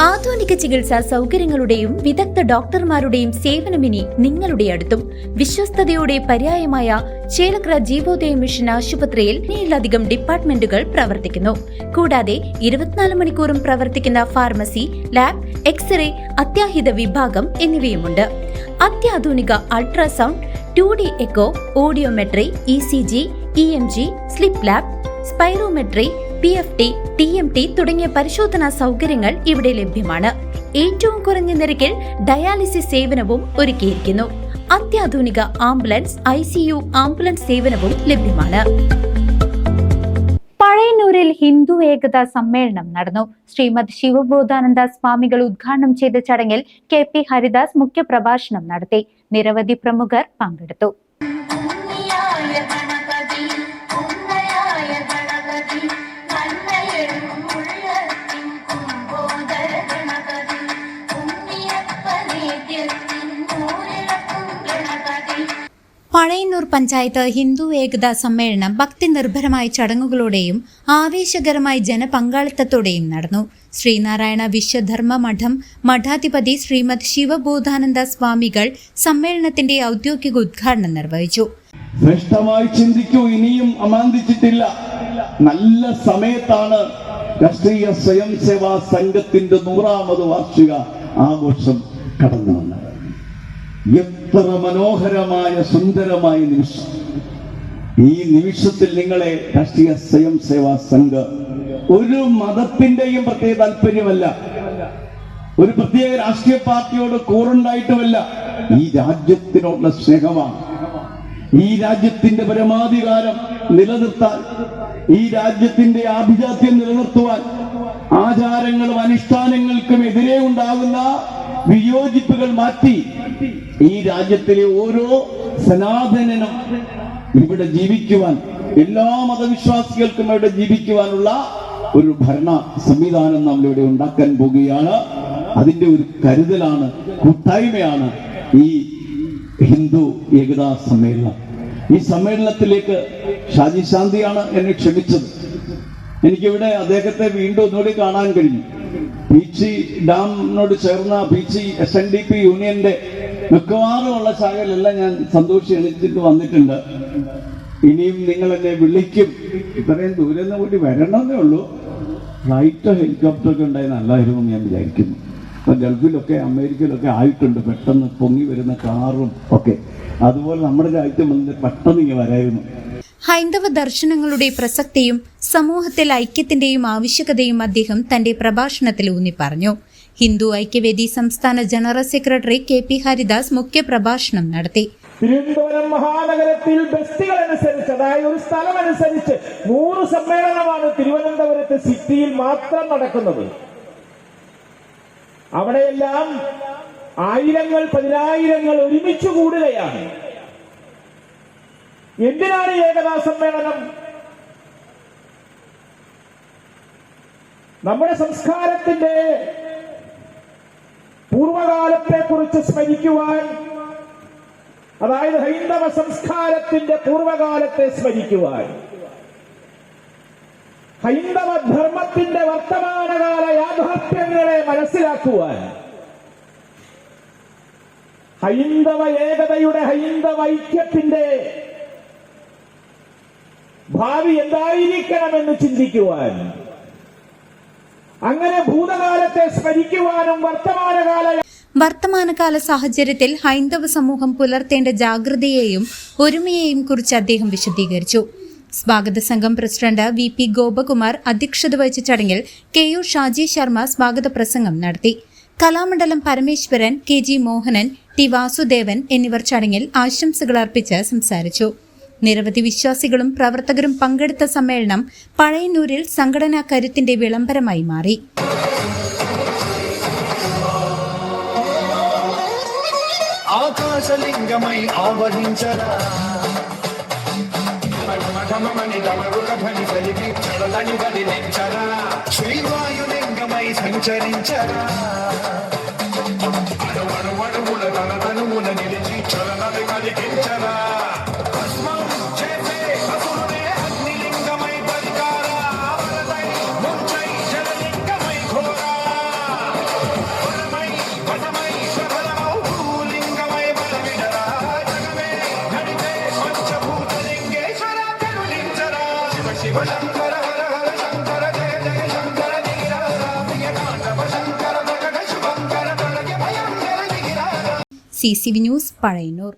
ആധുനിക ചികിത്സാ സൗകര്യങ്ങളുടെയും വിദഗ്ധ ഡോക്ടർമാരുടെയും സേവനമിനി നിങ്ങളുടെ അടുത്തും. വിശ്വസ്തതയുടെ പര്യായമായ ചേലക്കര ജീവോദയ മിഷൻ ആശുപത്രിയിൽ 7ലധികം ഡിപ്പാർട്ട്മെന്റുകൾ പ്രവർത്തിക്കുന്നു. കൂടാതെ 24 മണിക്കൂറും പ്രവർത്തിക്കുന്ന ഫാർമസി, ലാബ്, എക്സ്റേ, അത്യാഹിത വിഭാഗം എന്നിവയുമുണ്ട്. അത്യാധുനിക ultrasound, 2D echo, audiometry, ECG, EMG, sleep lab, spirometry, PFT, TMT തുടങ്ങിയ പരിശോധനാ സൗകര്യങ്ങൾ ഇവിടെ ലഭ്യമാണ്. ഏറ്റവും കുറഞ്ഞ നിരക്കിൽ ഡയാലിസിസ് സേവനവും ഒരുക്കിയിരിക്കുന്നു. അത്യാധുനിക ആംബുലൻസ്, ICU ആംബുലൻസ് സേവനവും ലഭ്യമാണ്. പഴയന്നൂരിൽ ഹിന്ദു ഏകതാ സമ്മേളനം നടന്നു. ശ്രീമദ് ശിവബോധാനന്ദ സ്വാമികൾ ഉദ്ഘാടനം ചെയ്ത ചടങ്ങിൽ KP ഹരിദാസ് മുഖ്യപ്രഭാഷണം നടത്തി. നിരവധി പ്രമുഖർ പങ്കെടുത്തു. പഴയന്നൂർ പഞ്ചായത്ത് ഹിന്ദു ഏകതാ സമ്മേളനം ഭക്തി നിർഭരമായ ചടങ്ങുകളോടെയും ആവേശകരമായ ജനപങ്കാളിത്തത്തോടെയും നടന്നു. ശ്രീനാരായണ വിശ്വധർമ്മ മഠം മഠാധിപതി ശ്രീമദ് ശിവബോധാനന്ദ സ്വാമികൾ സമ്മേളനത്തിന്റെ ഔദ്യോഗിക ഉദ്ഘാടനം നിർവഹിച്ചു. ശ്രേഷ്ഠമായി ചിന്തിക്കൂ, ഇനിയും അമാന്തിച്ചിട്ടില്ല. നല്ല സമയത്താണ് രാഷ്ട്രീയ സ്വയം സേവാ സംഘത്തിന്റെ 100ാമത് വാർഷിക ആഘോഷം കടന്നു വന്നത്. എത്ര മനോഹരമായ സുന്ദരമായ നിമിഷം! ഈ നിമിഷത്തിൽ നിങ്ങളെ രാഷ്ട്രീയ സ്വയം സേവാ സംഘം ഒരു മതത്തിന്റെയും പ്രത്യേക താല്പര്യമല്ല, ഒരു പ്രത്യേക രാഷ്ട്രീയ പാർട്ടിയോട് കൂറുണ്ടായിട്ടുമല്ല, ഈ രാജ്യത്തിനുള്ള സ്നേഹമാണ്. ഈ രാജ്യത്തിന്റെ പരമാധികാരം നിലനിർത്താൻ, ഈ രാജ്യത്തിന്റെ ആഭിജാത്യം നിലനിർത്തുവാൻ, ആചാരങ്ങളും അനുഷ്ഠാനങ്ങൾക്കും എതിരെ ഉണ്ടാകുന്ന വിയോജിപ്പുകൾ മാറ്റി ഈ രാജ്യത്തിലെ ഓരോ സനാതനനും ഇവിടെ ജീവിക്കുവാൻ, എല്ലാ മതവിശ്വാസികൾക്കും ഇവിടെ ജീവിക്കുവാനുള്ള ഒരു ഭരണ സംവിധാനം നമ്മളിവിടെ ഉണ്ടാക്കാൻ പോകുകയാണ്. അതിന്റെ ഒരു കരുതലാണ്, കൂട്ടായ്മയാണ് ഈ ഹിന്ദു ഏകതാ സമ്മേളനം. ഈ സമ്മേളനത്തിലേക്ക് ഷാജി ശാന്തിയാണ് എന്നെ ക്ഷണിച്ചത്. എനിക്കിവിടെ അദ്ദേഹത്തെ വീണ്ടും ഒന്നുകൂടി കാണാൻ കഴിഞ്ഞു. പീച്ചി ഡാമിനോട് ചേർന്ന പീച്ചി SNDP യൂണിയന്റെ മിക്കവാറും ഉള്ള ശാഖയിലെല്ലാം ഞാൻ സന്തോഷം എണിച്ചിട്ട് വന്നിട്ടുണ്ട്. ഇനിയും നിങ്ങൾ എന്നെ വിളിക്കും. ഇത്രയും ദൂരെ നിന്ന് കൂടി വരണമെന്നേ ഉള്ളൂ. ഫ്ലൈറ്റോ ഹെലികോപ്റ്ററൊക്കെ ഉണ്ടായി നല്ലതായിരുന്നു ഞാൻ വിചാരിക്കുന്നു. ഇപ്പം ഗൾഫിലൊക്കെ അമേരിക്കയിലൊക്കെ ആയിട്ടുണ്ട്, പെട്ടെന്ന് പൊങ്ങി വരുന്ന കാറും ഒക്കെ. അതുപോലെ നമ്മുടെ രാജ്യത്ത് വന്നിട്ട് പെട്ടെന്ന് ഇങ്ങനെ വരായിരുന്നു. ഹൈന്ദവ ദർശനങ്ങളുടെ പ്രസക്തിയും സമൂഹത്തിൽ ഐക്യത്തിന്റെയും ആവശ്യകതയും അദ്ദേഹം തന്റെ പ്രഭാഷണത്തിൽ ഊന്നി പറഞ്ഞു. ഹിന്ദു ഐക്യവേദി സംസ്ഥാന ജനറൽ സെക്രട്ടറി KP ഹരിദാസ് മുഖ്യപ്രഭാഷണം നടത്തി. തിരുവനന്തപുരം മഹാനഗരത്തിൽ ബസ്തികളനുസരിച്ച്, അതായത് ഒരു സ്ഥലമനുസരിച്ച് 100 സമ്മേളനമാണ് തിരുവനന്തപുരത്ത് സിറ്റിയിൽ മാത്രം നടക്കുന്നത്. അവിടെയെല്ലാം ആയിരങ്ങൾ, പതിനായിരങ്ങൾ ഒരുമിച്ച് കൂടുകയാണ്. എന്തിനാണ് ഏകതാ സമ്മേളനം? നമ്മുടെ സംസ്കാരത്തിന്റെ പൂർവകാലത്തെ കുറിച്ച് സ്മരിക്കുവാൻ, അതായത് ഹൈന്ദവ സംസ്കാരത്തിന്റെ പൂർവകാലത്തെ സ്മരിക്കുവാൻ, ഹൈന്ദവ ധർമ്മത്തിന്റെ വർത്തമാനകാല യാഥാർത്ഥ്യങ്ങളെ മനസ്സിലാക്കുവാൻ, ഹൈന്ദവ ഏകതയുടെ, ഹൈന്ദവ ഐക്യത്തിന്റെ ഭാവി എന്തായിരിക്കണമെന്ന് ചിന്തിക്കുവാൻ, അങ്ങനെ ഭൂതകാലത്തെ സ്മരിക്കുവാനും വർത്തമാനകാല സാഹചര്യത്തിൽ ഹൈന്ദവ സമൂഹം പുലർത്തേണ്ട ജാഗ്രതയെയും ഒരുമയെയും കുറിച്ച് അദ്ദേഹം വിശദീകരിച്ചു. സ്വാഗത സംഘം പ്രസിഡന്റ് VP ഗോപകുമാർ അധ്യക്ഷത വഹിച്ച ചടങ്ങിൽ KU ഷാജി ശർമ്മ സ്വാഗത പ്രസംഗം നടത്തി. കലാമണ്ഡലം പരമേശ്വരൻ, KG മോഹനൻ, T വാസുദേവൻ എന്നിവർ ചടങ്ങിൽ ആശംസകൾ അർപ്പിച്ച് സംസാരിച്ചു. നിരവധി വിശ്വാസികളും പ്രവർത്തകരും പങ്കെടുത്ത സമ്മേളനം പഴയന്നൂരിൽ സംഘടനാ കരുത്തിന്റെ വിളംബരമായി മാറി. ఆకాశలింగమై ఆవహించరా శ్రీవాయులింగమై సంచరించరా అణువణువుల తనతనువున నిలిచి చలనది కలిగించరా శివశంకర హర హర శంకర జయ జయ శంకర దిగిరారా ప్రియ తాండవ శంకర ప్రకట శుభంకర ప్రళయ భయంకర దిగిరారా. CCV news Pazhayannur.